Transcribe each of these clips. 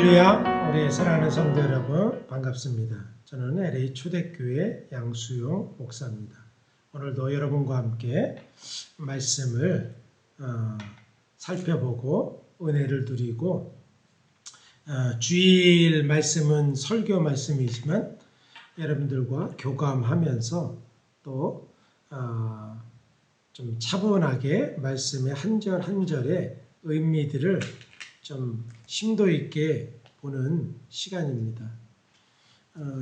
할렐루야, 우리 사랑하는 성도 여러분 반갑습니다. 저는 LA 초대교회 양수용 목사입니다. 오늘도 여러분과 함께 말씀을 살펴보고 은혜를 누리고 주일 말씀은 설교 말씀이지만 여러분들과 교감하면서 또 좀 차분하게 말씀의 한 절 한 절의 의미들을 좀 심도 있게 보는 시간입니다.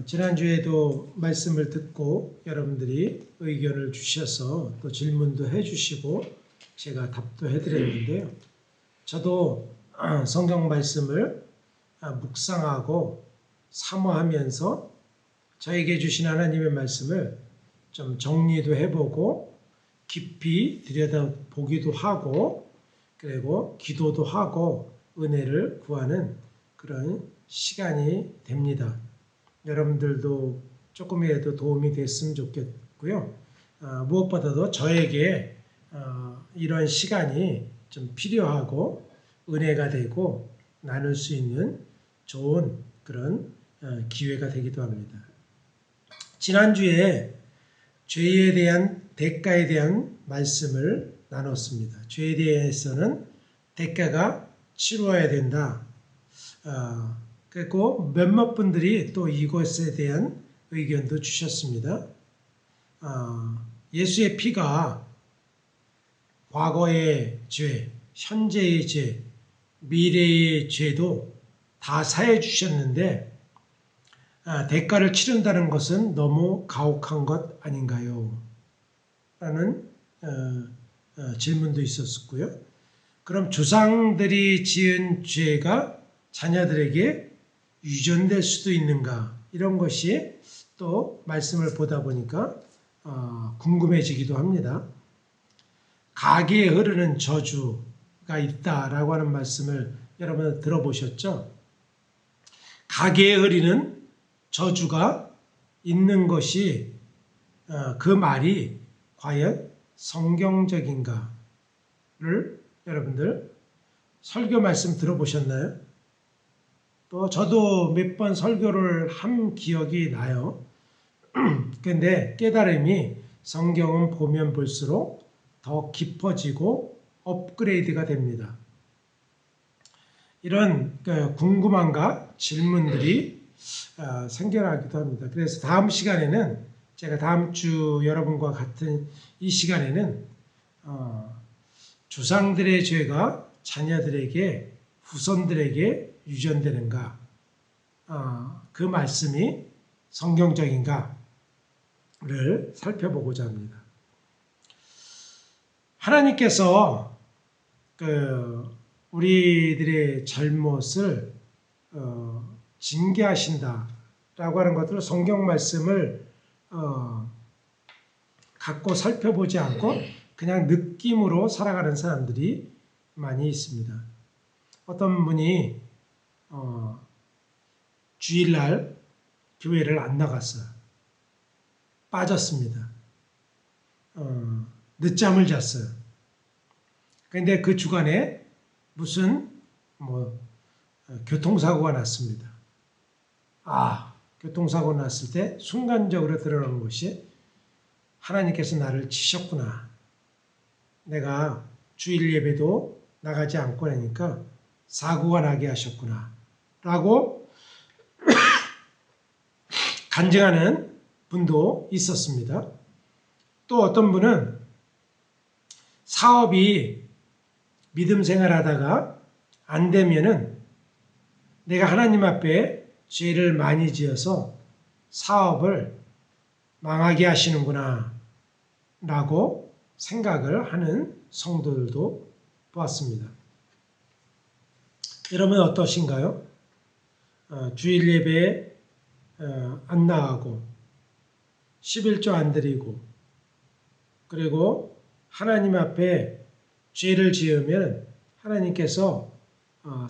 지난주에도 말씀을 듣고 여러분들이 의견을 주셔서 또 질문도 해주시고 제가 답도 해드렸는데요. 저도 성경 말씀을 묵상하고 사모하면서 저에게 주신 하나님의 말씀을 좀 정리도 해보고 깊이 들여다보기도 하고 그리고 기도도 하고 은혜를 구하는 그런 시간이 됩니다. 여러분들도 조금이라도 도움이 됐으면 좋겠고요. 무엇보다도 저에게 이런 시간이 좀 필요하고 은혜가 되고 나눌 수 있는 좋은 그런 기회가 되기도 합니다. 지난주에 죄에 대한 대가에 대한 말씀을 나눴습니다. 죄에 대해서는 대가가 치러야 된다. 그리고 몇몇 분들이 또 이것에 대한 의견도 주셨습니다. 예수의 피가 과거의 죄, 현재의 죄, 미래의 죄도 다 사해 주셨는데 대가를 치른다는 것은 너무 가혹한 것 아닌가요? 라는 질문도 있었고요. 그럼 조상들이 지은 죄가 자녀들에게 유전될 수도 있는가? 이런 것이 또 말씀을 보다 보니까 궁금해지기도 합니다. 가계에 흐르는 저주가 있다라고 하는 말씀을 여러분 들어보셨죠? 가계에 흐르는 저주가 있는 것이 그 말이 과연 성경적인가를 여러분들 설교 말씀 들어보셨나요? 또 저도 몇 번 설교를 한 기억이 나요. 근데 깨달음이 성경은 보면 볼수록 더 깊어지고 업그레이드가 됩니다. 이런 궁금함과 질문들이 생겨나기도 합니다. 그래서 다음 시간에는 제가 다음 주 여러분과 같은 이 시간에는 조상들의 죄가 자녀들에게 후손들에게 유전되는가 그 말씀이 성경적인가를 살펴보고자 합니다. 하나님께서 우리들의 잘못을 징계하신다라고 하는 것들을 성경 말씀을 갖고 살펴보지 않고 그냥 느낌으로 살아가는 사람들이 많이 있습니다. 어떤 분이 주일날 교회를 안 나갔어요. 빠졌습니다. 늦잠을 잤어요. 그런데 그 주간에 무슨 교통사고가 났습니다. 교통사고 났을 때 순간적으로 드러나는 것이 하나님께서 나를 치셨구나. 내가 주일 예배도 나가지 않고 나니까 사고가 나게 하셨구나. 라고 간증하는 분도 있었습니다. 또 어떤 분은 사업이 믿음 생활하다가 안 되면은 내가 하나님 앞에 죄를 많이 지어서 사업을 망하게 하시는구나 라고 생각을 하는 성도들도 보았습니다. 여러분 어떠신가요? 주일 예배에 안 나가고 11조 안 드리고 그리고 하나님 앞에 죄를 지으면 하나님께서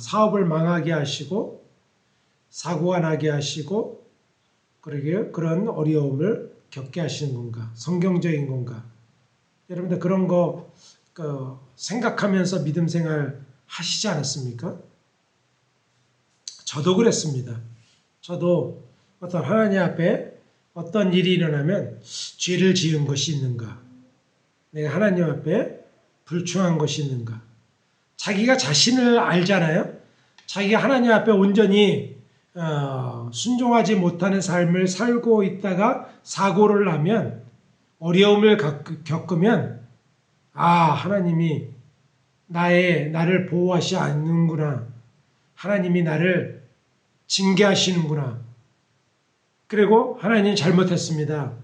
사업을 망하게 하시고 사고가 나게 하시고 그런 어려움을 겪게 하시는 건가? 성경적인 건가? 여러분들 그런 거 생각하면서 믿음 생활 하시지 않았습니까? 저도 그랬습니다. 저도 어떤 하나님 앞에 어떤 일이 일어나면 죄를 지은 것이 있는가? 내가 하나님 앞에 불충한 것이 있는가? 자기가 자신을 알잖아요. 자기가 하나님 앞에 온전히 순종하지 못하는 삶을 살고 있다가 사고를 나면, 어려움을 겪으면, 하나님이 나를 보호하지 않는구나. 하나님이 나를 징계하시는구나. 그리고 하나님 잘못했습니다.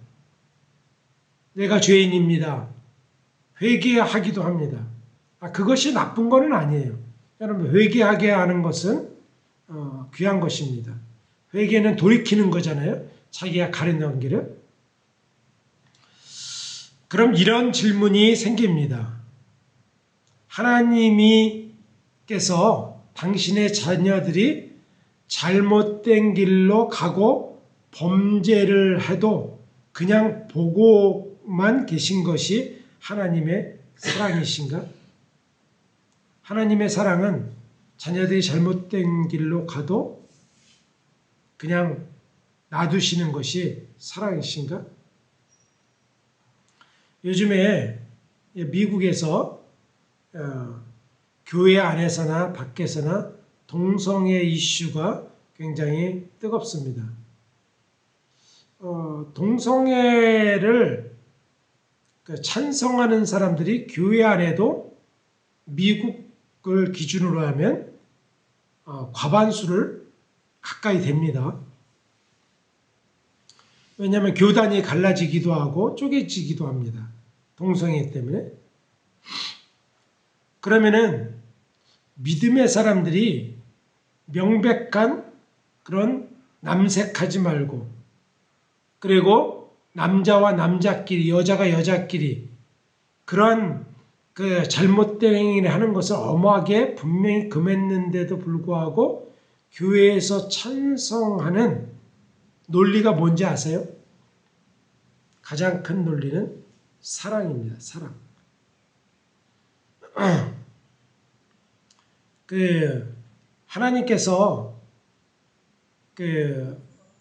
내가 죄인입니다. 회개하기도 합니다. 그것이 나쁜 것은 아니에요. 여러분, 회개하게 하는 것은 귀한 것입니다. 회개는 돌이키는 거잖아요. 자기가 가려는 길을. 그럼 이런 질문이 생깁니다. 하나님께서 당신의 자녀들이 잘못된 길로 가고 범죄를 해도 그냥 보고만 계신 것이 하나님의 사랑이신가? 하나님의 사랑은 자녀들이 잘못된 길로 가도 그냥 놔두시는 것이 사랑이신가? 요즘에 미국에서 교회 안에서나 밖에서나 동성애 이슈가 굉장히 뜨겁습니다. 동성애를 찬성하는 사람들이 교회 안에도 미국을 기준으로 하면 과반수를 가까이 됩니다. 왜냐하면 교단이 갈라지기도 하고 쪼개지기도 합니다. 동성애 때문에. 그러면은 믿음의 사람들이 명백한 그런 남색하지 말고, 그리고 남자와 남자끼리, 여자가 여자끼리 그런 잘못된 행위를 하는 것을 엄하게 분명히 금했는데도 불구하고 교회에서 찬성하는 논리가 뭔지 아세요? 가장 큰 논리는 사랑입니다. 사랑. 하나님께서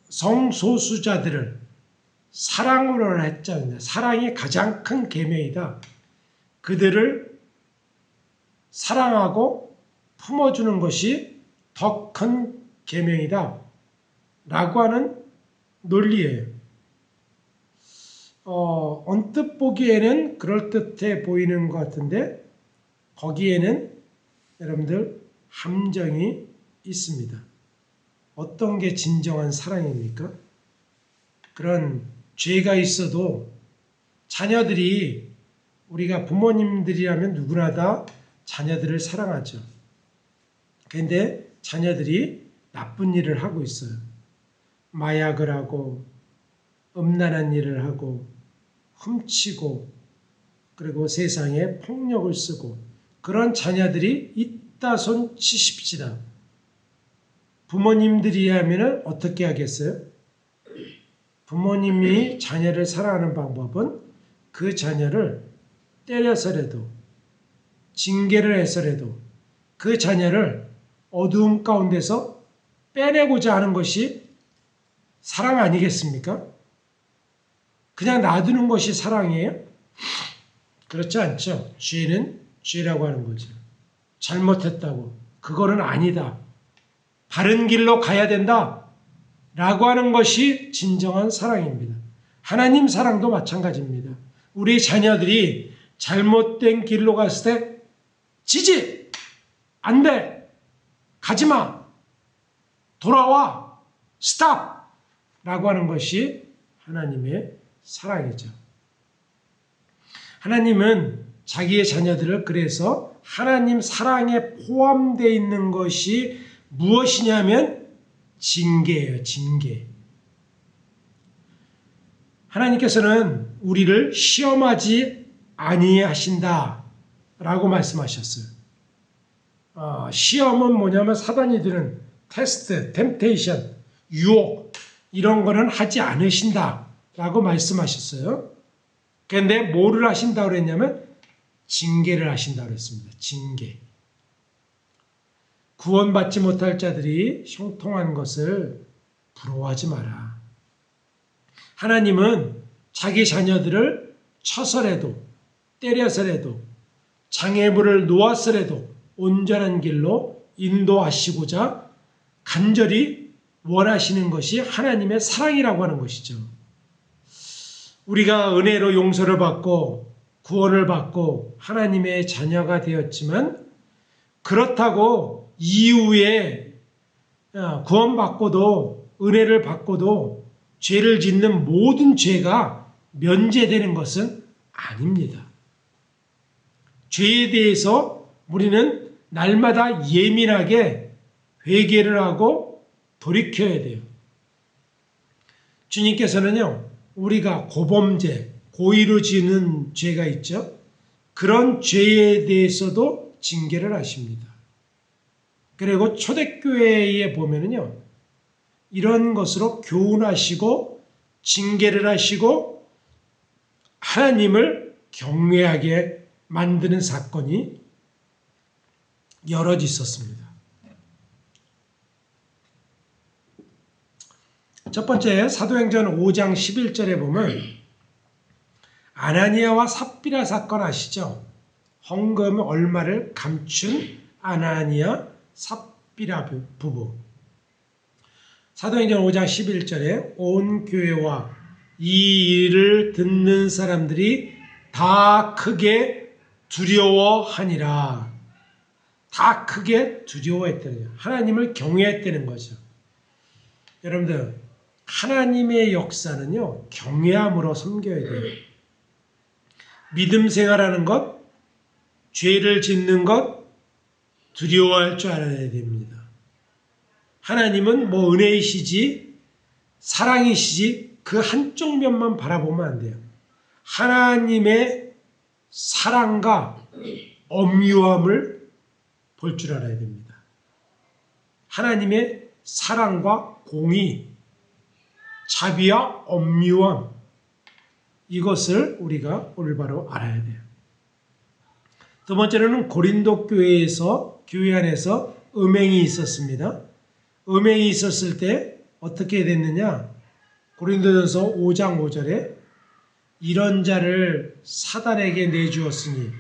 성소수자들을 사랑으로 했잖아요. 사랑이 가장 큰 계명이다. 그들을 사랑하고 품어주는 것이 더 큰 계명이다 라고 하는 논리예요. 언뜻 보기에는 그럴듯해 보이는 것 같은데 거기에는 여러분들 함정이 있습니다. 어떤 게 진정한 사랑입니까? 그런 죄가 있어도 자녀들이, 우리가 부모님들이라면 누구나 다 자녀들을 사랑하죠. 그런데 자녀들이 나쁜 일을 하고 있어요. 마약을 하고 음란한 일을 하고 훔치고 그리고 세상에 폭력을 쓰고, 그런 자녀들이 있다 손 치십시다. 부모님들이라면 어떻게 하겠어요? 부모님이 자녀를 사랑하는 방법은 그 자녀를 때려서라도, 징계를 해서라도 그 자녀를 어두움 가운데서 빼내고자 하는 것이 사랑 아니겠습니까? 그냥 놔두는 것이 사랑이에요? 그렇지 않죠. 죄는 죄라고 하는 거죠. 잘못했다고, 그거는 아니다, 바른 길로 가야 된다 라고 하는 것이 진정한 사랑입니다. 하나님 사랑도 마찬가지입니다. 우리 자녀들이 잘못된 길로 갔을 때 지지! 안 돼! 가지마! 돌아와! 스탑! 라고 하는 것이 하나님의 사랑이죠. 하나님은 자기의 자녀들을 그래서 하나님 사랑에 포함되어 있는 것이 무엇이냐면 징계예요. 징계. 하나님께서는 우리를 시험하지 아니하신다 라고 말씀하셨어요. 시험은 뭐냐면 사단이 드는 테스트, 템테이션, 유혹, 이런 거는 하지 않으신다 라고 말씀하셨어요. 그런데 뭐를 하신다고 그랬냐면 징계를 하신다고 그랬습니다. 징계. 구원받지 못할 자들이 형통한 것을 부러워하지 마라. 하나님은 자기 자녀들을 쳐서라도 때려서라도 장애물을 놓았으라도 온전한 길로 인도하시고자 간절히 원하시는 것이 하나님의 사랑이라고 하는 것이죠. 우리가 은혜로 용서를 받고 구원을 받고 하나님의 자녀가 되었지만 그렇다고 이후에 구원받고도 은혜를 받고도 죄를 짓는 모든 죄가 면제되는 것은 아닙니다. 죄에 대해서 우리는 날마다 예민하게 회개를 하고 돌이켜야 돼요. 주님께서는요, 우리가 고범죄, 고의로 지는 죄가 있죠. 그런 죄에 대해서도 징계를 하십니다. 그리고 초대교회에 보면은요, 이런 것으로 교훈하시고 징계를 하시고 하나님을 경외하게 만드는 사건이 여럿 있었습니다. 첫 번째 사도행전 5장 11절에 보면 아나니아와 삽비라 사건 아시죠? 헌금 얼마를 감춘 아나니아 삽비라 부부. 사도행전 5장 11절에 온 교회와 이 일을 듣는 사람들이 다 크게 두려워하니라. 다 크게 두려워했다는 거예요. 하나님을 경외했다는 거죠. 여러분들, 하나님의 역사는요, 경외함으로 섬겨야 돼요. 믿음 생활하는 것, 죄를 짓는 것, 두려워할 줄 알아야 됩니다. 하나님은 뭐 은혜이시지, 사랑이시지, 그 한쪽 면만 바라보면 안 돼요. 하나님의 사랑과 엄유함을 볼 줄 알아야 됩니다. 하나님의 사랑과 공의, 자비와 엄유함, 이것을 우리가 올바로 알아야 돼요. 두 번째로는 고린도 교회 안에서 음행이 있었습니다. 음행이 있었을 때 어떻게 됐느냐? 고린도전서 5장 5절에 이런 자를 사단에게 내주었으니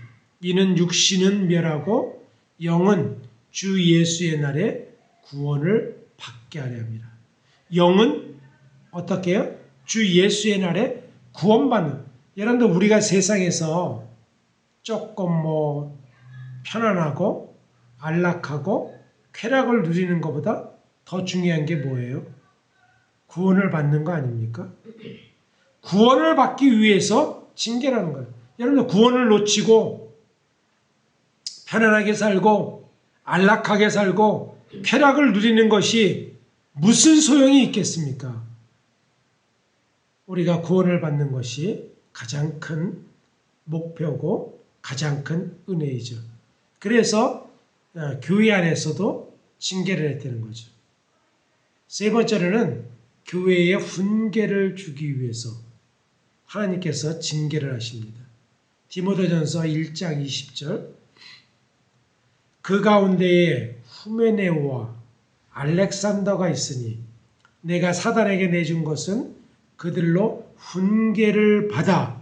이는 육신은 멸하고 영은 주 예수의 날에 구원을 받게 하려 합니다. 영은 어떻게 해요? 주 예수의 날에 구원받는. 여러분들, 우리가 세상에서 조금 편안하고 안락하고 쾌락을 누리는 것보다 더 중요한 게 뭐예요? 구원을 받는 거 아닙니까? 구원을 받기 위해서 징계라는 거예요. 여러분들, 구원을 놓치고 편안하게 살고 안락하게 살고 쾌락을 누리는 것이 무슨 소용이 있겠습니까? 우리가 구원을 받는 것이 가장 큰 목표고 가장 큰 은혜이죠. 그래서 교회 안에서도 징계를 했다는 거죠. 세 번째로는 교회에 훈계를 주기 위해서 하나님께서 징계를 하십니다. 디모데전서 1장 20절, 그 가운데에 후메네오와 알렉산더가 있으니 내가 사단에게 내준 것은 그들로 훈계를 받아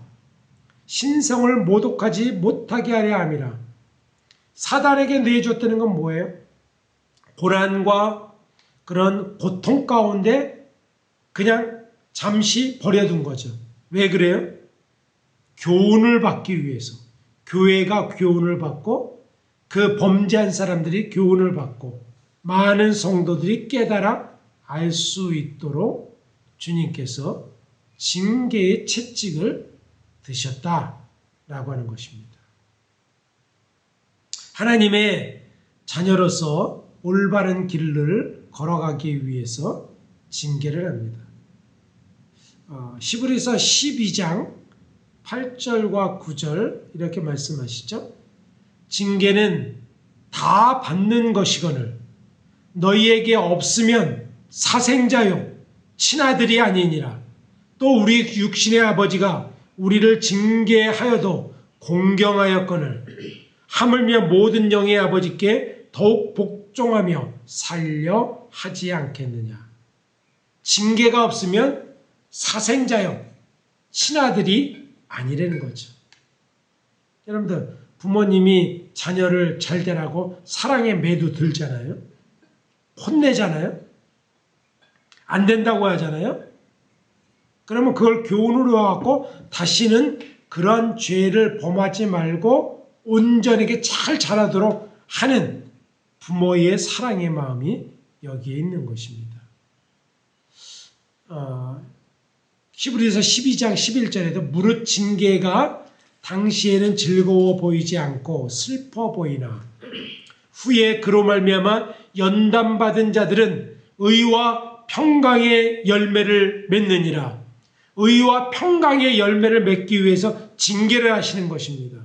신성을 모독하지 못하게 하려 함이라. 사단에게 내줬다는 건 뭐예요? 고난과 그런 고통 가운데 그냥 잠시 버려둔 거죠. 왜 그래요? 교훈을 받기 위해서. 교회가 교훈을 받고 그 범죄한 사람들이 교훈을 받고 많은 성도들이 깨달아 알 수 있도록 주님께서 징계의 채찍을 드셨다라고 하는 것입니다. 하나님의 자녀로서 올바른 길을 걸어가기 위해서 징계를 합니다. 히브리서 12장 8절과 9절 이렇게 말씀하시죠. 징계는 다 받는 것이거늘 너희에게 없으면 사생자요 친아들이 아니니라. 또 우리 육신의 아버지가 우리를 징계하여도 공경하였거늘 하물며 모든 영의 아버지께 더욱 복종하며 살려 하지 않겠느냐. 징계가 없으면 사생자요, 친아들이 아니라는 거죠. 여러분들, 부모님이 자녀를 잘 되라고 사랑에 매도 들잖아요. 혼내잖아요. 안 된다고 하잖아요. 그러면 그걸 교훈으로 해갖고 다시는 그런 죄를 범하지 말고 온전하게 잘 자라도록 하는 부모의 사랑의 마음이 여기에 있는 것입니다. 히브리서 12장 11절에도 무릇 징계가 당시에는 즐거워 보이지 않고 슬퍼 보이나 후에 그로 말미암아 연단받은 자들은 의와 평강의 열매를 맺느니라. 의와 평강의 열매를 맺기 위해서 징계를 하시는 것입니다.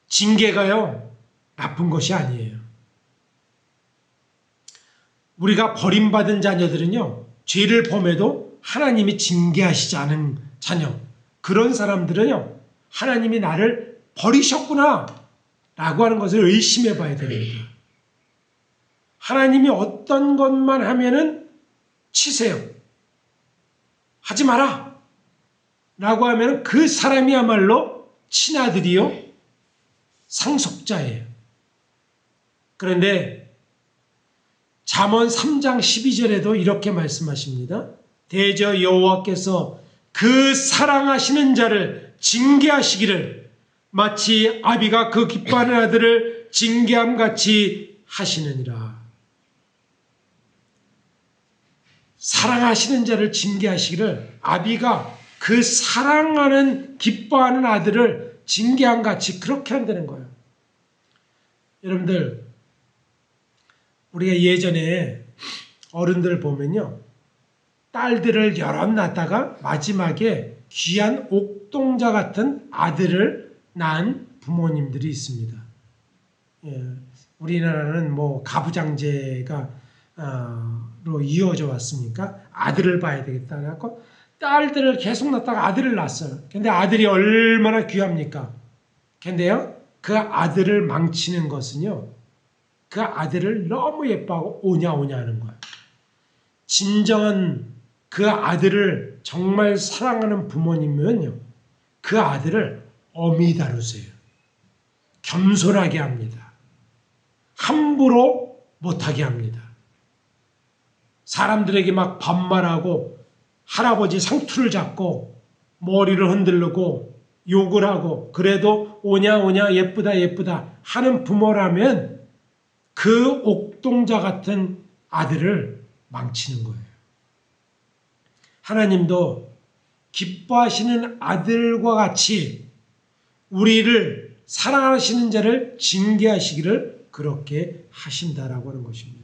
징계가요, 나쁜 것이 아니에요. 우리가 버림받은 자녀들은요, 죄를 범해도 하나님이 징계하시지 않은 자녀, 그런 사람들은요, 하나님이 나를 버리셨구나 라고 하는 것을 의심해 봐야 됩니다. 하나님이 어떤 것만 하면은 치세요, 하지 마라 라고 하면은 그 사람이야말로 친아들이요, 상속자예요. 그런데 잠언 3장 12절에도 이렇게 말씀하십니다. 대저 여호와께서 그 사랑하시는 자를 징계하시기를 마치 아비가 그 기뻐하는 아들을 징계함 같이 하시느니라. 사랑하시는 자를 징계하시기를 아비가 그 사랑하는 기뻐하는 아들을 징계함 같이 그렇게 한다는 거예요. 여러분들, 우리가 예전에 어른들 보면요, 딸들을 여럿 낳다가 마지막에 귀한 옥동자 같은 아들을 낳은 부모님들이 있습니다. 예, 우리나라는 뭐 가부장제가 로 이어져 왔으니까 아들을 봐야 되겠다 그래갖고 딸들을 계속 낳다가 아들을 낳았어요. 근데 아들이 얼마나 귀합니까? 근데요, 그 아들을 망치는 것은요, 그 아들을 너무 예뻐하고 오냐오냐 하는 거예요. 진정한 그 아들을 정말 사랑하는 부모님은요, 그 아들을 엄히 다루세요. 겸손하게 합니다. 함부로 못하게 합니다. 사람들에게 막 반말하고 할아버지 상투를 잡고 머리를 흔들고 욕을 하고 그래도 오냐 오냐 예쁘다 예쁘다 하는 부모라면 그 옥동자 같은 아들을 망치는 거예요. 하나님도 기뻐하시는 아들과 같이 우리를 사랑하시는 자를 징계하시기를 그렇게 하신다라고 하는 것입니다.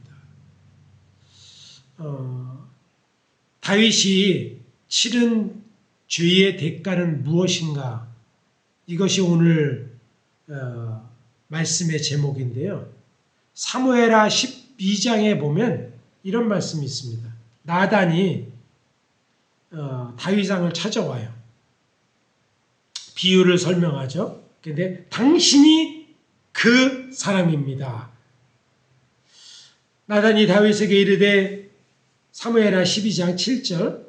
다윗이 치른 죄의 대가는 무엇인가? 이것이 오늘 말씀의 제목인데요. 사무엘하 12장에 보면 이런 말씀이 있습니다. 나단이 다윗왕을 찾아와요. 비유를 설명하죠. 그런데 당신이 그 사람입니다. 나단이 다윗에게 이르되 사무엘하 12장 7절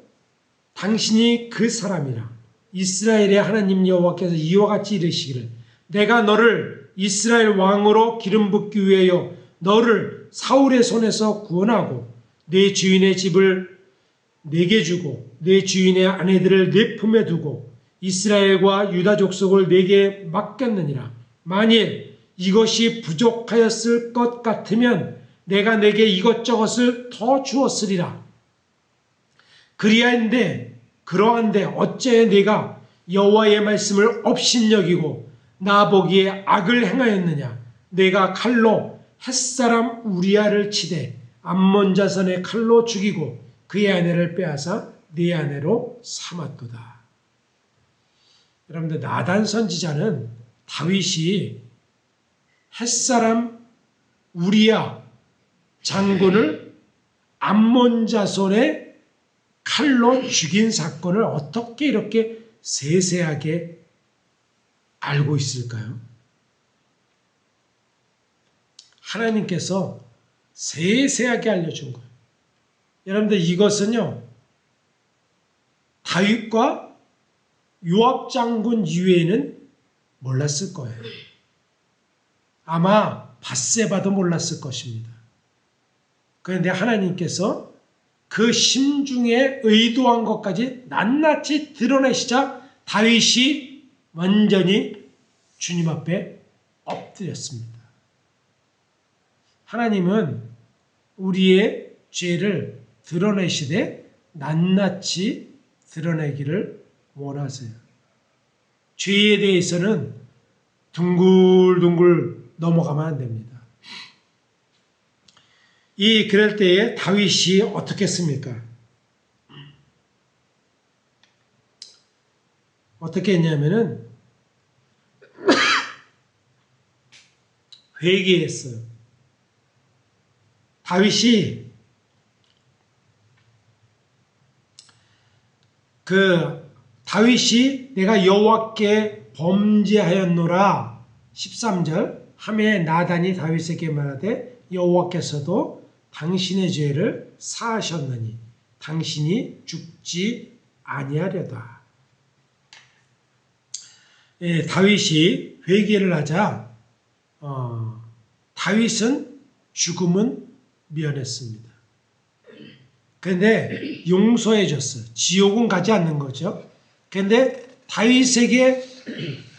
당신이 그 사람이라 이스라엘의 하나님 여호와께서 이와 같이 이르시기를 내가 너를 이스라엘 왕으로 기름 붓기 위하여 너를 사울의 손에서 구원하고 내 주인의 집을 내게 주고 내 주인의 아내들을 내 품에 두고 이스라엘과 유다 족속을 내게 맡겼느니라. 만일 이것이 부족하였을 것 같으면 내가 내게 이것저것을 더 주었으리라. 그러한데 어째 내가 여호와의 말씀을 업신여기고 나 보기에 악을 행하였느냐. 내가 칼로 햇사람 우리아를 치되 암몬 자손의 칼로 죽이고 그의 아내를 빼앗아 네 아내로 삼았도다. 여러분들, 나단 선지자는 다윗이 햇사람 우리아 장군을 암몬 자손의 칼로 죽인 사건을 어떻게 이렇게 세세하게 알고 있을까요? 하나님께서 세세하게 알려준 거예요. 여러분들 이것은요, 다윗과 요압 장군 이외에는 몰랐을 거예요. 아마 밧세바도 몰랐을 것입니다. 그런데 하나님께서 그 심중에 의도한 것까지 낱낱이 드러내시자 다윗이 완전히 주님 앞에 엎드렸습니다. 하나님은 우리의 죄를 드러내시되 낱낱이 드러내기를 원하세요. 죄에 대해서는 둥글둥글 넘어가면 안 됩니다. 그럴 때에 다윗이 어떻게 했습니까? 어떻게 했냐면은 회개했어요. 다윗이 내가 여호와께 범죄하였노라 13절 하매 나단이 다윗에게 말하되 여호와께서도 당신의 죄를 사하셨느니 당신이 죽지 아니하려다. 다윗이 회개를 하자 다윗은 죽음은 면했습니다. 그런데 용서해 줬어요. 지옥은 가지 않는 거죠. 그런데 다윗에게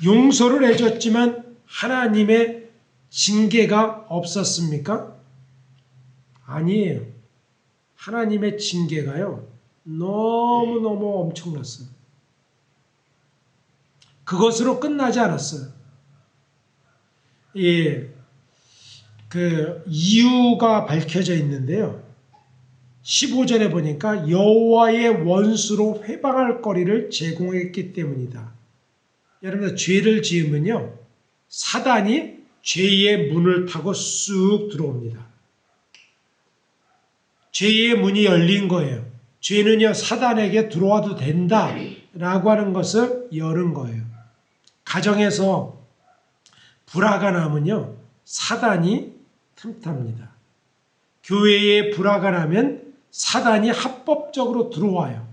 용서를 해줬지만 하나님의 징계가 없었습니까? 아니에요. 하나님의 징계가요, 너무너무 엄청났어요. 그것으로 끝나지 않았어요. 그 이유가 밝혀져 있는데요. 15절에 보니까 여호와의 원수로 회방할 거리를 제공했기 때문이다. 여러분들 죄를 지으면요, 사단이 죄의 문을 타고 쑥 들어옵니다. 죄의 문이 열린 거예요. 죄는요, 사단에게 들어와도 된다라고 하는 것을 열은 거예요. 가정에서 불화가 나면요, 사단이 틈탑니다. 교회에 불화가 나면 사단이 합법적으로 들어와요.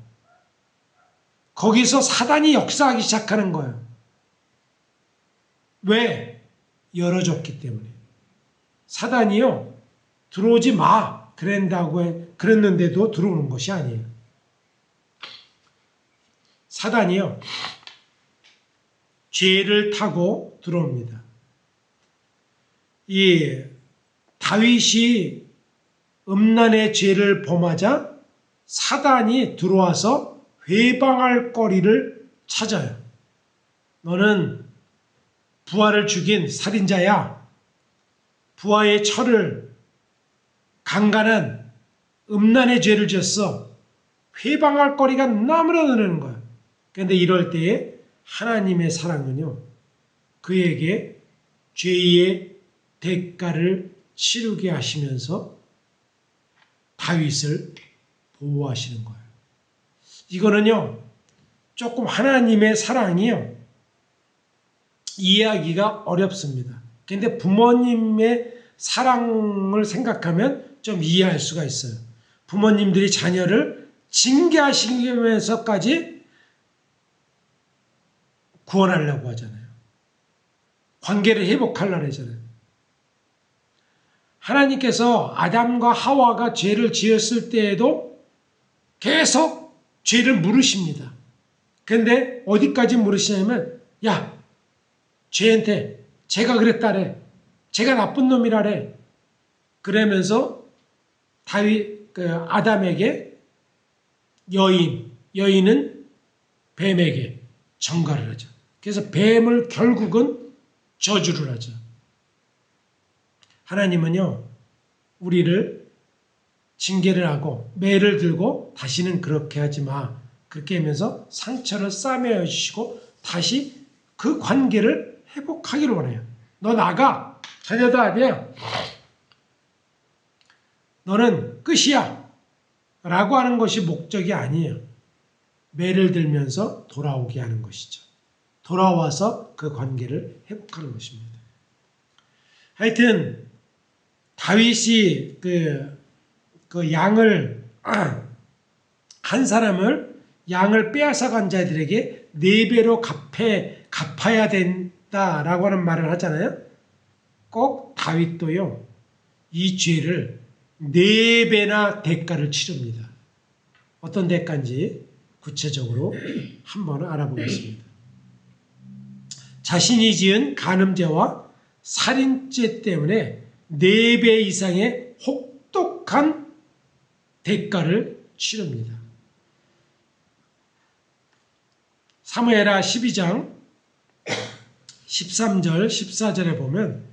거기서 사단이 역사하기 시작하는 거예요. 왜? 열어줬기 때문에. 사단이요, 들어오지 마 그랬는데도 들어오는 것이 아니에요. 사단이요, 죄를 타고 들어옵니다. 다윗이 음란의 죄를 범하자 사단이 들어와서 회방할 거리를 찾아요. 너는 부하를 죽인 살인자야. 부하의 철을 강간한 음란의 죄를 지었어. 회방할 거리가 너무나 늘는 거야. 그런데 이럴 때에 하나님의 사랑은요, 그에게 죄의 대가를 치르게 하시면서 다윗을 보호하시는 거예요. 이거는요, 조금 하나님의 사랑이요, 이해하기가 어렵습니다. 그런데 부모님의 사랑을 생각하면 좀 이해할 수가 있어요. 부모님들이 자녀를 징계하시면서까지 구원하려고 하잖아요. 관계를 회복하려고 하잖아요. 하나님께서 아담과 하와가 죄를 지었을 때에도 계속 죄를 물으십니다. 그런데 어디까지 물으시냐면, 야, 죄한테 제가 그랬다래. 제가 나쁜 놈이라래. 그러면서 아담에게 여인은 뱀에게 전가를 하죠. 그래서 뱀을 결국은 저주를 하죠. 하나님은요, 우리를 징계를 하고 매를 들고 다시는 그렇게 하지 마. 그렇게 하면서 상처를 싸매어 주시고 다시 그 관계를 회복하기를 원해요. 너 나가. 자녀도 아니야. 너는 끝이야. 라고 하는 것이 목적이 아니에요. 매를 들면서 돌아오게 하는 것이죠. 돌아와서 그 관계를 회복하는 것입니다. 하여튼 다윗이 그 양을 한 사람을 양을 빼앗아간 자들에게 4배로 갚아야 된다라고 하는 말을 하잖아요. 꼭 다윗도요, 이 죄를 4배나 대가를 치릅니다. 어떤 대가인지 구체적으로 한번 알아보겠습니다. 자신이 지은 간음죄와 살인죄 때문에 4배 이상의 혹독한 대가를 치릅니다. 사무엘하 12장 13절 14절에 보면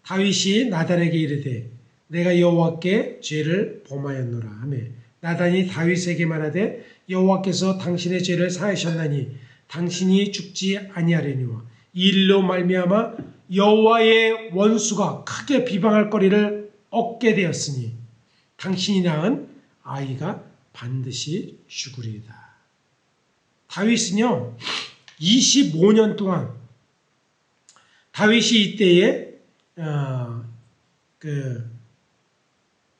다윗이 나단에게 이르되 내가 여호와께 죄를 범하였노라 하며 나단이 다윗에게 말하되 여호와께서 당신의 죄를 사하셨나니 당신이 죽지 아니하려니와 이 일로 말미암아 여호와의 원수가 크게 비방할 거리를 얻게 되었으니 당신이 낳은 아이가 반드시 죽으리이다. 다윗은요 25년 동안 다윗이 이때에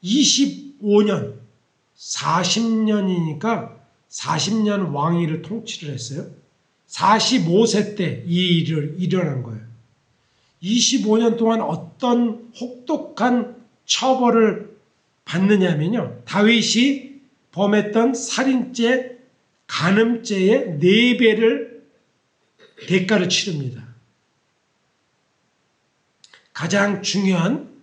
25년 40년이니까 40년 왕위를 통치를 했어요. 45세 때 이 일을 일어난 거예요. 25년 동안 어떤 혹독한 처벌을 받느냐면요. 다윗이 범했던 살인죄, 간음죄의 4배를 대가를 치릅니다. 가장 중요한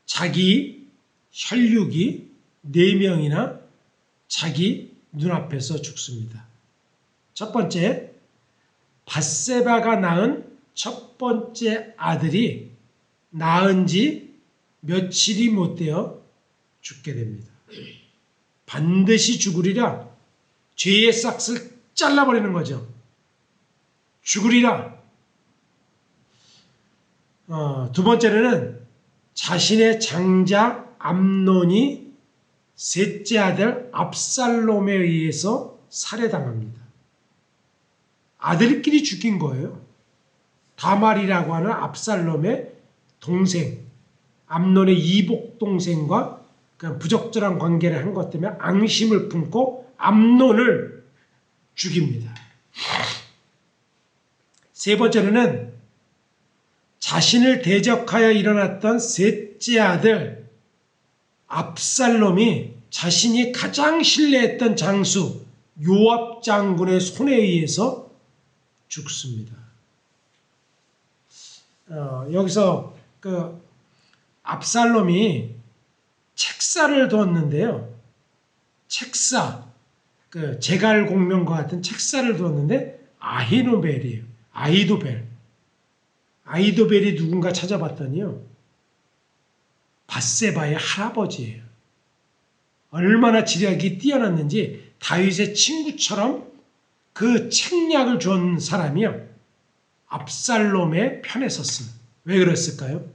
자기 혈육이 4명이나 자기 눈앞에서 죽습니다. 첫 번째, 밧세바가 낳은 첫 번째 아들이 낳은 지 며칠이 못 되어 죽게 됩니다. 반드시 죽으리라. 죄의 싹을 잘라버리는 거죠. 죽으리라. 두 번째는 자신의 장자 암논이 셋째 아들 압살롬에 의해서 살해당합니다. 아들끼리 죽인 거예요. 다말이라고 하는 압살롬의 동생, 암논의 이복 동생과 부적절한 관계를 한 것 때문에 앙심을 품고 암논을 죽입니다. 세 번째로는 자신을 대적하여 일어났던 셋째 아들 압살롬이 자신이 가장 신뢰했던 장수 요압 장군의 손에 의해서 죽습니다. 여기서 압살롬이 책사를 두었는데요. 책사, 제갈공명과 같은 책사를 두었는데 아히노벨이에요. 아히도벨이 누군가 찾아봤더니요. 밧세바의 할아버지예요. 얼마나 지략이 뛰어났는지 다윗의 친구처럼 그 책략을 준 사람이요. 압살롬의 편에 섰습니다. 왜 그랬을까요?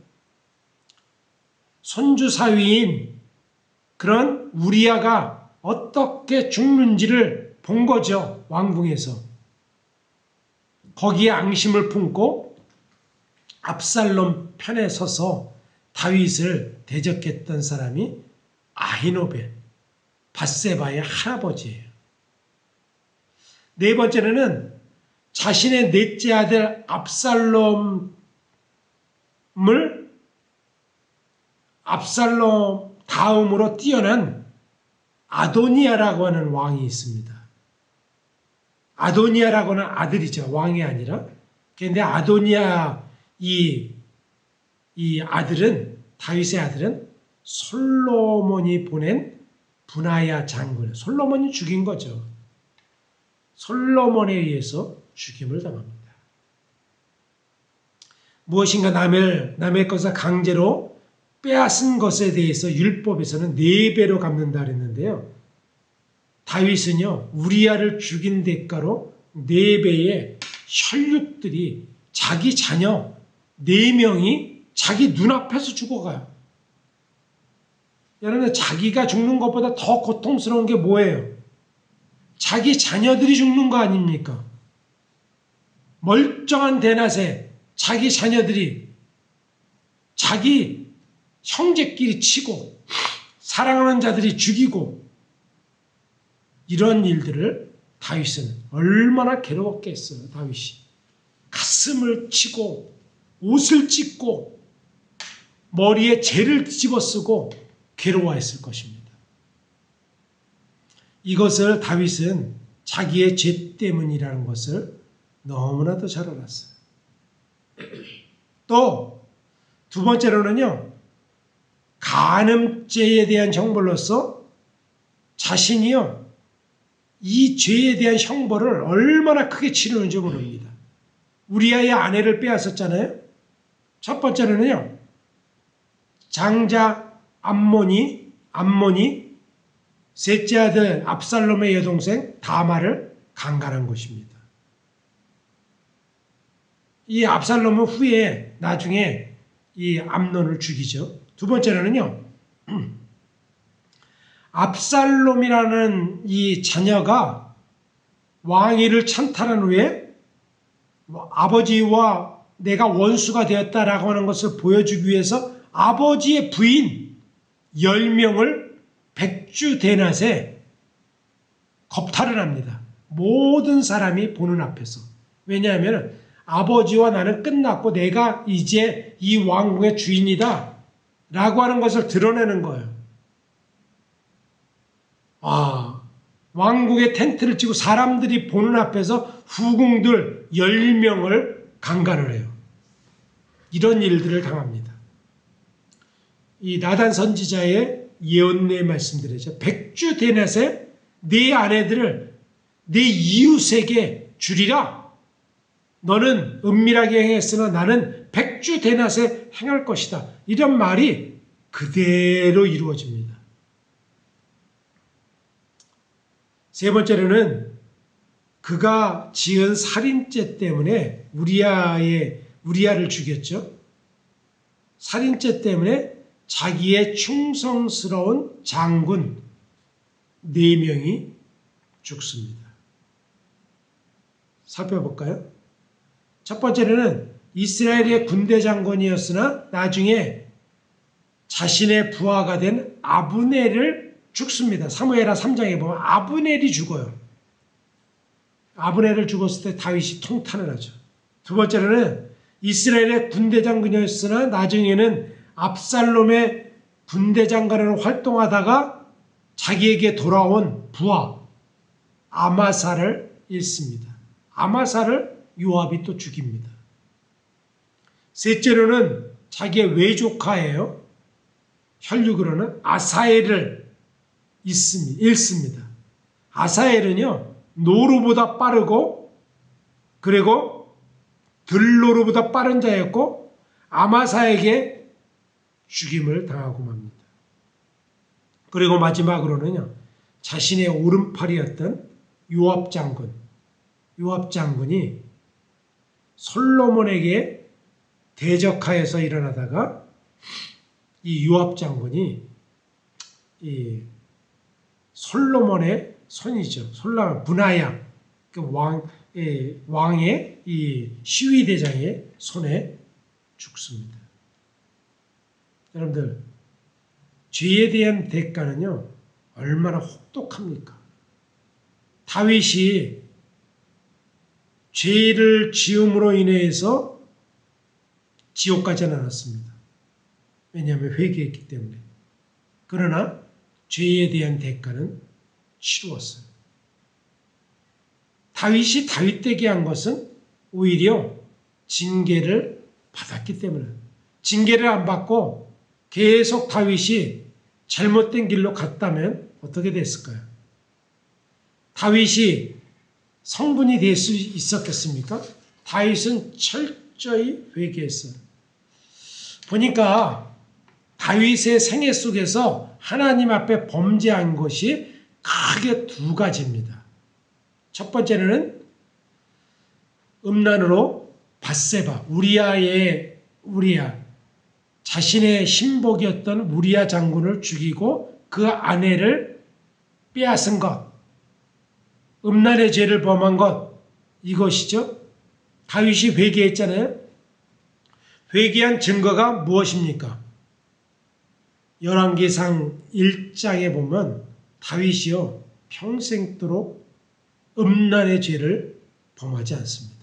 손주사위인 그런 우리아가 어떻게 죽는지를 본 거죠. 왕궁에서. 거기에 앙심을 품고 압살롬 편에 서서 다윗을 대적했던 사람이 아히노벨, 밧세바의 할아버지예요. 네 번째는 자신의 넷째 아들 압살롬 다음으로 뛰어난 아도니아라고 하는 왕이 있습니다. 아도니아라고 하는 아들이죠. 왕이 아니라. 그런데 아도니아 이 아들은, 다윗의 아들은 솔로몬이 보낸 분하야 장군, 솔로몬이 죽인 거죠. 솔로몬에 의해서 죽임을 당합니다. 무엇인가 남의 것을 강제로 빼앗은 것에 대해서 율법에서는 4배로 갚는다 그랬는데요. 다윗은요, 우리아를 죽인 대가로 4배의 혈육들이 자기 자녀 4명이 자기 눈앞에서 죽어가요. 여러분, 자기가 죽는 것보다 더 고통스러운 게 뭐예요? 자기 자녀들이 죽는 거 아닙니까? 멀쩡한 대낮에 자기 자녀들이 자기 형제끼리 치고 사랑하는 자들이 죽이고 이런 일들을 다윗은 얼마나 괴로웠겠어요. 다윗이 가슴을 치고 옷을 찢고 머리에 재를 집어쓰고 괴로워했을 것입니다. 이것을 다윗은 자기의 죄 때문이라는 것을 너무나도 잘 알았어요. 또 두 번째로는요, 간음죄에 대한 형벌로서 자신이요 이 죄에 대한 형벌을 얼마나 크게 치르는지 모릅니다. 우리아의 아내를 빼앗았잖아요. 첫 번째로는요, 장자 암몬이 셋째 아들 압살롬의 여동생 다말을 강간한 것입니다. 이 압살롬은 후에 나중에 이 암논을 죽이죠. 두 번째로는요, 압살롬이라는 이 자녀가 왕위를 찬탈한 후에 아버지와 내가 원수가 되었다라고 하는 것을 보여주기 위해서 아버지의 부인 10명을 백주대낮에 겁탈을 합니다. 모든 사람이 보는 앞에서. 왜냐하면 아버지와 나는 끝났고 내가 이제 이 왕궁의 주인이다 라고 하는 것을 드러내는 거예요. 왕궁의 텐트를 치고 사람들이 보는 앞에서 후궁들 10명을 강간을 해요. 이런 일들을 당합니다. 이 나단 선지자의 예언의 말씀드리죠. 백주대낮에 네 아내들을 네 이웃에게 주리라. 너는 은밀하게 행했으나 나는 백주대낮에 행할 것이다. 이런 말이 그대로 이루어집니다. 세 번째로는 그가 지은 살인죄 때문에 우리아를 죽였죠. 살인죄 때문에 자기의 충성스러운 장군 4명이 죽습니다. 살펴볼까요? 첫 번째는 이스라엘의 군대 장군이었으나 나중에 자신의 부하가 된 아브넬을 죽습니다. 사무엘하 3장에 보면 아브넬이 죽어요. 아브넬을 죽었을 때 다윗이 통탄을 하죠. 두 번째로는 이스라엘의 군대 장군이었으나 나중에는 압살롬의 군대 장관으로 활동하다가 자기에게 돌아온 부하 아마사를 잃습니다. 아마사를 요압이 또 죽입니다. 셋째로는 자기의 외조카예요. 혈육으로는 아사엘을 잃습니다. 아사엘은요 노루보다 빠르고 그리고 들노루보다 빠른 자였고 아마사에게 죽임을 당하고 맙니다. 그리고 마지막으로는요 자신의 오른팔이었던 요압 장군이 솔로몬에게 대적하여서 일어나다가 이 요압 장군이 이 솔로몬의 손이죠. 분하야 그 왕의 이 시위대장의 손에 죽습니다. 여러분들 죄에 대한 대가는요 얼마나 혹독합니까? 다윗이 죄를 지음으로 인해서 지옥 가지 않았습니다. 왜냐하면 회개했기 때문에. 그러나 죄에 대한 대가는 치루었어요. 다윗이 다윗되게 한 것은 오히려 징계를 받았기 때문에 징계를 안 받고 계속 다윗이 잘못된 길로 갔다면 어떻게 됐을까요? 다윗이 성분이 될 수 있었겠습니까? 다윗은 철저히 회개했어요. 보니까 다윗의 생애 속에서 하나님 앞에 범죄한 것이 크게 2가지입니다. 첫 번째는 음란으로 밧세바, 우리아, 자신의 신복이었던 우리아 장군을 죽이고 그 아내를 빼앗은 것, 음란의 죄를 범한 것, 이것이죠. 다윗이 회개했잖아요. 회개한 증거가 무엇입니까? 열왕기상 1장에 보면 다윗이요 평생도록 음란의 죄를 범하지 않습니다.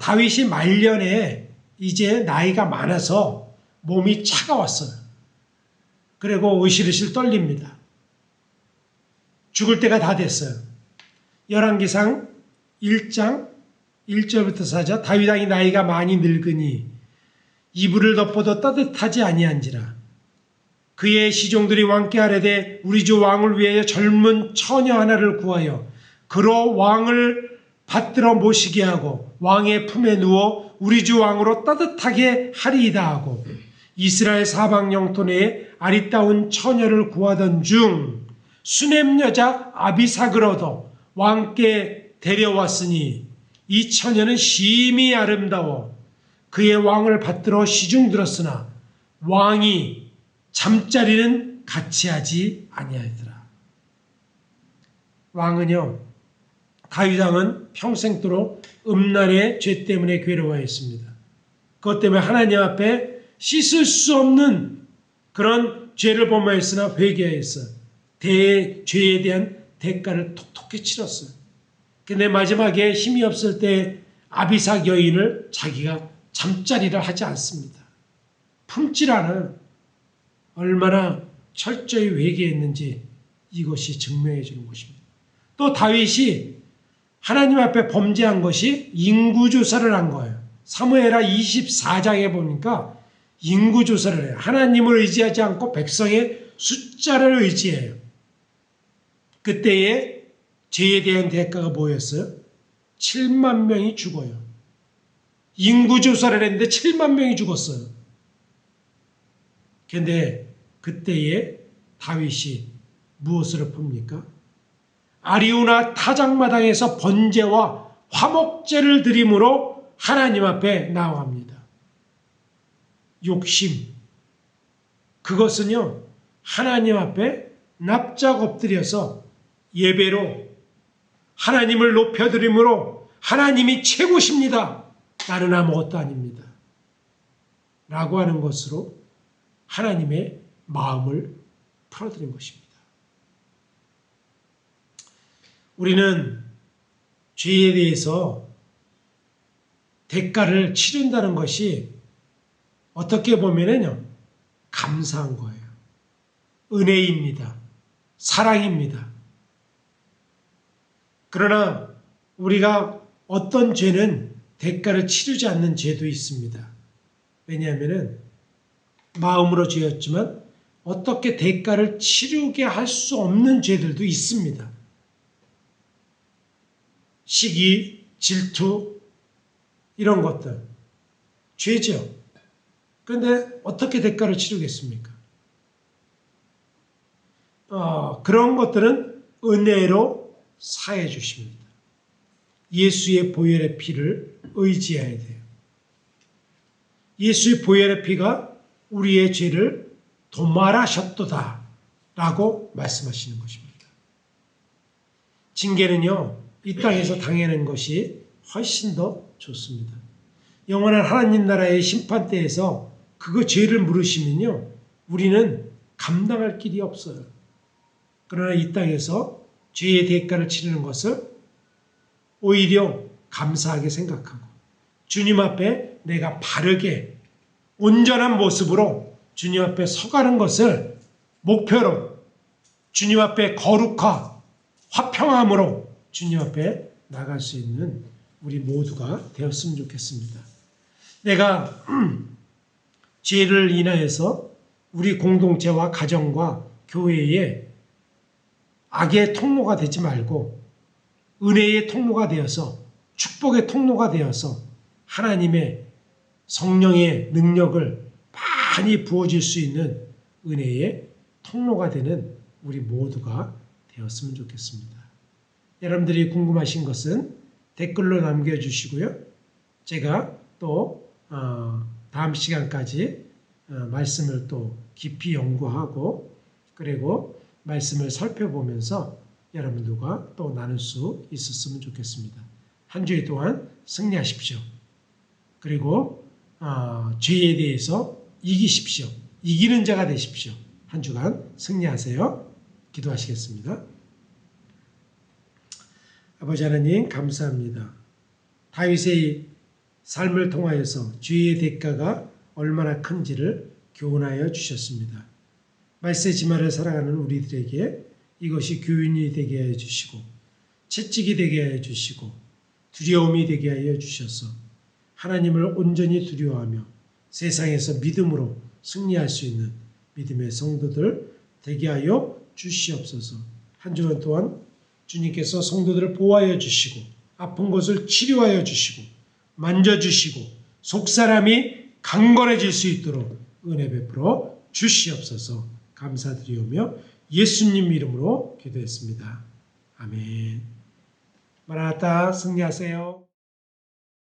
다윗이 말년에 이제 나이가 많아서 몸이 차가웠어요. 그리고 으실으실 떨립니다. 죽을 때가 다 됐어요. 열왕기상 1장 1절부터 4절 다윗 왕이 나이가 많이 늙으니 이불을 덮어도 따뜻하지 아니한지라 그의 시종들이 왕께 아뢰되 우리 주 왕을 위하여 젊은 처녀 하나를 구하여 그로 왕을 받들어 모시게 하고 왕의 품에 누워 우리 주 왕으로 따뜻하게 하리이다 하고 이스라엘 사방 영토 내에 아리따운 처녀를 구하던 중 수넴 여자 아비삭을 얻어 왕께 데려왔으니 이 처녀는 심히 아름다워 그의 왕을 받들어 시중 들었으나 왕이 잠자리는 같이 하지 아니하더라. 왕은요, 다윗 왕은 평생도록 음란의 죄 때문에 괴로워했습니다. 그것 때문에 하나님 앞에 씻을 수 없는 그런 죄를 범하였으나 회개하였어. 죄에 대한 대가를 톡톡히 치렀어요. 근데 마지막에 힘이 없을 때 아비삭 여인을 자기가 잠자리를 하지 않습니다. 품질 않아요. 얼마나 철저히 회개했는지 이것이 증명해 주는 것입니다. 또 다윗이 하나님 앞에 범죄한 것이 인구조사를 한 거예요. 사무엘하 24장에 보니까 인구조사를 해요. 하나님을 의지하지 않고 백성의 숫자를 의지해요. 그때에 죄에 대한 대가가 뭐였어요? 7만 명이 죽어요. 인구조사를 했는데 7만 명이 죽었어요. 그런데 그때에 다윗이 무엇으로 풉니까? 아리우나 타작마당에서 번제와 화목제를 드림으로 하나님 앞에 나아갑니다. 욕심. 그것은요, 하나님 앞에 납작 엎드려서 예배로 하나님을 높여드림으로 하나님이 최고십니다. 나는 아무것도 아닙니다. 라고 하는 것으로 하나님의 마음을 풀어드린 것입니다. 우리는 죄에 대해서 대가를 치른다는 것이 어떻게 보면은요, 감사한 거예요. 은혜입니다. 사랑입니다. 그러나 우리가 어떤 죄는 대가를 치르지 않는 죄도 있습니다. 왜냐하면 마음으로 죄였지만 어떻게 대가를 치르게 할 수 없는 죄들도 있습니다. 시기, 질투 이런 것들 죄죠. 그런데 어떻게 대가를 치르겠습니까? 그런 것들은 은혜로 사해 주십니다. 예수의 보혈의 피를 의지해야 돼요. 예수의 보혈의 피가 우리의 죄를 도말하셨도다 라고 말씀하시는 것입니다. 징계는요, 이 땅에서 당하는 것이 훨씬 더 좋습니다. 영원한 하나님 나라의 심판대에서 그거 죄를 물으시면요, 우리는 감당할 길이 없어요. 그러나 이 땅에서 죄의 대가를 치르는 것을 오히려 감사하게 생각하고 주님 앞에 내가 바르게 온전한 모습으로 주님 앞에 서가는 것을 목표로 주님 앞에 거룩화, 화평함으로 주님 앞에 나갈 수 있는 우리 모두가 되었으면 좋겠습니다. 내가 죄를 인하여서 우리 공동체와 가정과 교회에 악의 통로가 되지 말고 은혜의 통로가 되어서 축복의 통로가 되어서 하나님의 성령의 능력을 많이 부어줄 수 있는 은혜의 통로가 되는 우리 모두가 되었으면 좋겠습니다. 여러분들이 궁금하신 것은 댓글로 남겨주시고요. 제가 또 다음 시간까지 말씀을 또 깊이 연구하고 그리고 말씀을 살펴보면서 여러분들과 또 나눌 수 있었으면 좋겠습니다. 한 주일 동안 승리하십시오. 그리고 죄에 대해서 이기십시오. 이기는 자가 되십시오. 한 주간 승리하세요. 기도하시겠습니다. 아버지 하나님 감사합니다. 다윗의 삶을 통하여서 죄의 대가가 얼마나 큰지를 교훈하여 주셨습니다. 말세지마를 살아가는 우리들에게 이것이 교훈이 되게 하여 주시고 채찍이 되게 하여 주시고 두려움이 되게 하여 주셔서 하나님을 온전히 두려워하며 세상에서 믿음으로 승리할 수 있는 믿음의 성도들 되게 하여 주시옵소서. 한 주간 동안 주님께서 성도들을 보호하여 주시고 아픈 것을 치료하여 주시고 만져주시고 속사람이 강건해질 수 있도록 은혜 베풀어 주시옵소서. 감사드리오며 예수님 이름으로 기도했습니다. 아멘. 마라나타 승리하세요.